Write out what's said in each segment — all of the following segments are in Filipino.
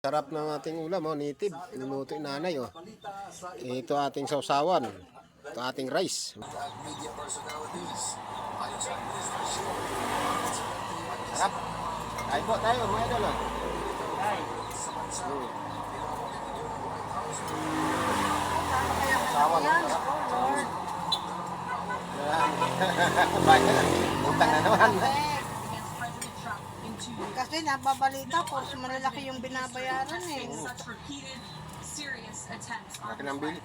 Sarap ng ating ulam, oh, native. Niluto yung nanay, oh. Ito ating sausawan. Ito ating rice. Sarap. Kain po tayo, mga idol, oh. Sausawan, sarap. Bayan, utang na naman. Kasi nababalita po, malalaki yung binabayaran eh. Laki ng bili.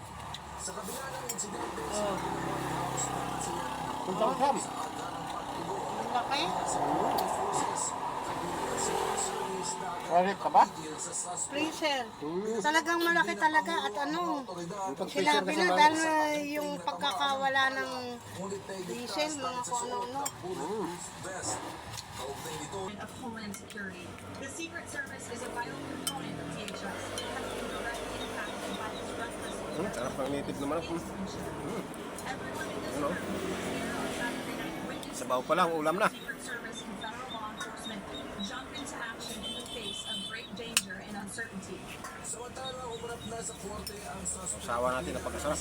Puntang Sam. Laki? Correct ka ba? Freezer. Talagang malaki talaga at ano. Freezer Sinabi kasi na dahil yung pagkakawala ng diesel, mga kung ano-ano. Of Homeland Security. The Secret Service is a vital component of DHS and has been directly impacted by this reckless Sarap ng native naman. everyone in this room here on Saturday night witnessed Sabaw pa lang, ulam na. Secret Service and federal law enforcement jump into action in the face of great danger and uncertainty. Sausawan natin na pagkasarap.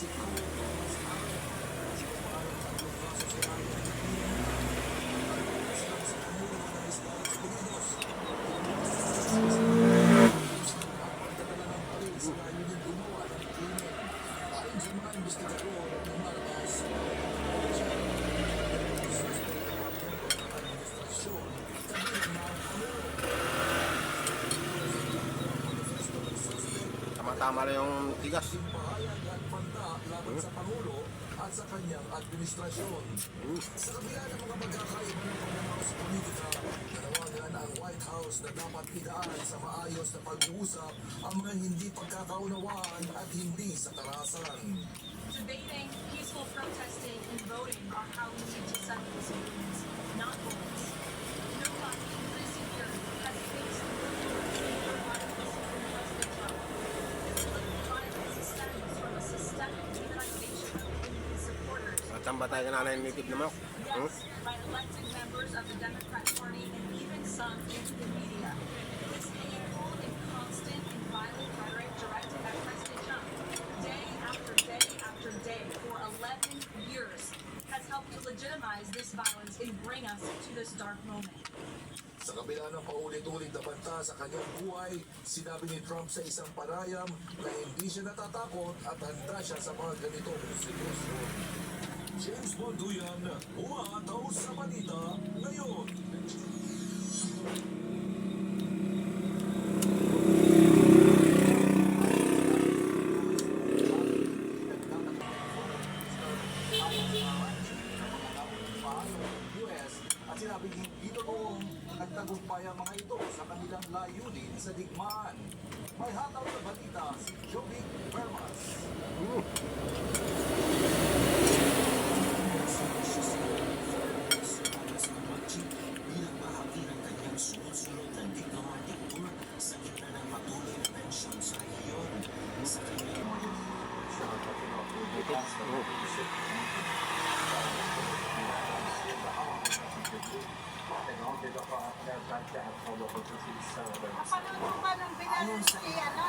Tama-tama lang yung tigas. Sa Pangulo at sa kanyang administrasyon. Sa kabila ng mga pagkakaiba ng pagmamaw sa politika, nanawagan ang White House na dapat idaan sa maayos na pag-uusap ang mga hindi pagkakaunawaan at hindi sa karahasan. Debating, peaceful protesting, and voting are how we need to settle this agreement, not bullets. Nobody in this security has faced the violence from President Trump. This violence stems from a systemic demonization of his supporters. Matamba tayo na nanay native naman. Yes, by elected members of the Democrat Party and even some in the media. This hateful and constant and violent rhetoric directed at President Trump, day after day after day for 11 years, has helped to legitimize this violence and bring us to this dark moment. Sa kabila ng paulit-ulit na banta sa kanyang buhay, sinabi ni Trump sa isang parayam na hindi siya natatakot at handa siya sa mga ganitong sitwasyon. James Bonduyan, umataw sa balita ngayon. US at sinabing hindi totoong nagtagumpay ang mga ito sa kanilang layunin sa digmaan. May hataw na balita si Joey Permas. Napanood mo ba nung binalan si ano?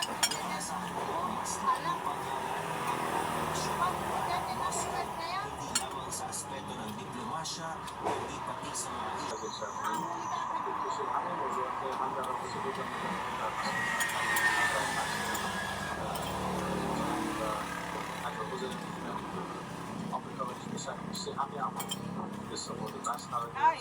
Alam? Pag inasulat na yan? Hindi lamang sa aspeto ng diplomasya, kundi pati sa mga Ay.